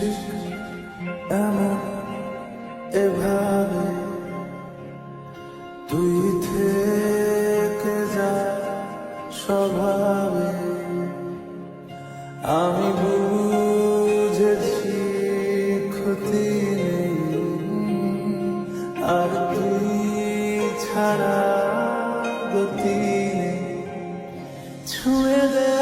ঠিক এমন এভাবে তুই থেকে যা স্বভাবে। আমি বুঝেছি ক্ষতি নেই, আর তুই ছাড়া গতি নেই। ছুঁয়ে দে